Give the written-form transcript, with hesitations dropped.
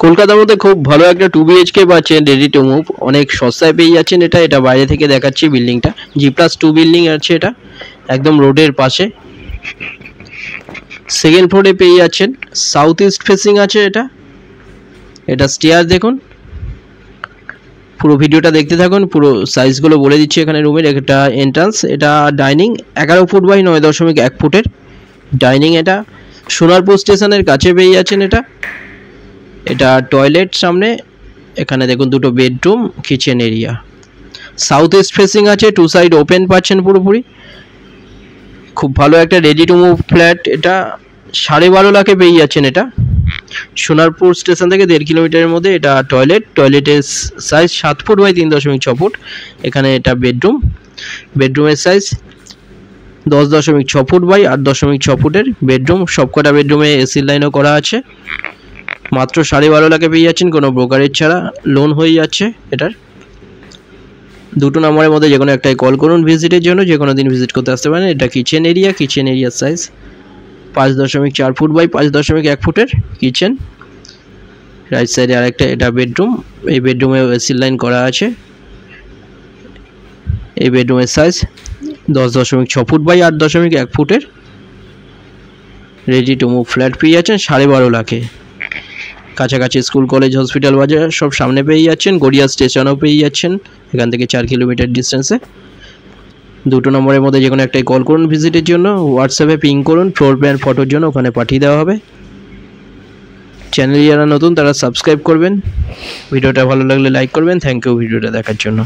কলকাতার মধ্যে খুব ভালো একটা 2 BHK পাচ্ছেন রেডি টু মুভ, অনেক সস্তায় পেয়ে যাচ্ছেন এটা বাইরে থেকে দেখাচ্ছি বিল্ডিংটা, G+2 বিল্ডিং আছে, এটা একদম রোডের পাশে। সেকেন্ড ফ্লোরে পেয়ে যাচ্ছেন, সাউথ ইস্ট ফেসিং আছে এটা স্টেয়ার দেখুন, পুরো ভিডিওটা দেখতে থাকুন, পুরো সাইজগুলো বলে দিচ্ছি এখানে রুমের। এটা এন্ট্রান্স, এটা ডাইনিং 11 ফুট বাই 9.1 ফুটের ডাইনিং, এটা সোনারপুর স্টেশনের কাছে পেয়ে যাচ্ছেন এটা টয়লেট সামনে, এখানে দেখুন দুটো bedroom, kitchen area, south east facing আছে, 2 সাইড ওপেন পাচ্ছেন পুরোপুরি। খুব ভালো একটা রেডি টু মুভ ফ্ল্যাট, এটা 12.5 লাখে পেয়ে যাচ্ছেন এটা সোনারপুর স্টেশন থেকে 1.5 কিলোমিটারের মধ্যে। এটা টয়লেটের সাইজ 7 ফুট বাই 3.6 ফুট, এখানে এটা বেডরুমের সাইজ 10.6 ফুট বাই 8.6 ফুটের বেডরুম, সবকটা বেডরুমে এসি লাইনও করা আছে। মাত্র 12.5 লাখে পেয়ে যাচ্ছেন, কোনো ব্রোকারেজ ছাড়া, লোন হয়ে যাচ্ছে এটার। দুটো নম্বরের মধ্যে যে কোনো একটাই কল করুন ভিজিটের জন্য, যে কোনো দিন ভিজিট করতে আসতে পারেন। এটা কিচেন এরিয়ার সাইজ 5.4 ফুট বাই 5.1 ফুটের কিচেন। রাইট সাইডে আরেকটা এটা বেডরুম, এই বেডরুমে এসি লাইন করা আছে। এই বেডরুমের সাইজ 10.6 ফুট বাই 8.1 ফুটের রেডি টু মুভ ফ্ল্যাট পেয়ে যাচ্ছেন 12.5 লাখে। কাছাকাছি স্কুল, কলেজ, হসপিটাল, বাজার সব সামনে পেয়ে যাচ্ছেন, গড়িয়া স্টেশনও পেয়ে যাচ্ছেন এখান থেকে 4 কিলোমিটার ডিস্টেন্সে। দুটো নম্বরের মধ্যে যে কোনো একটাই কল করুন ভিজিটের জন্য, হোয়াটসঅ্যাপে পিং করুন ফ্লোর প্ল্যান ফটোর জন্য, ওখানে পাঠিয়ে দেওয়া হবে। চ্যানেলে যারা নতুন তারা সাবস্ক্রাইব করবেন, ভিডিওটা ভালো লাগলে লাইক করবেন। থ্যাংক ইউ ভিডিওটা দেখার জন্য।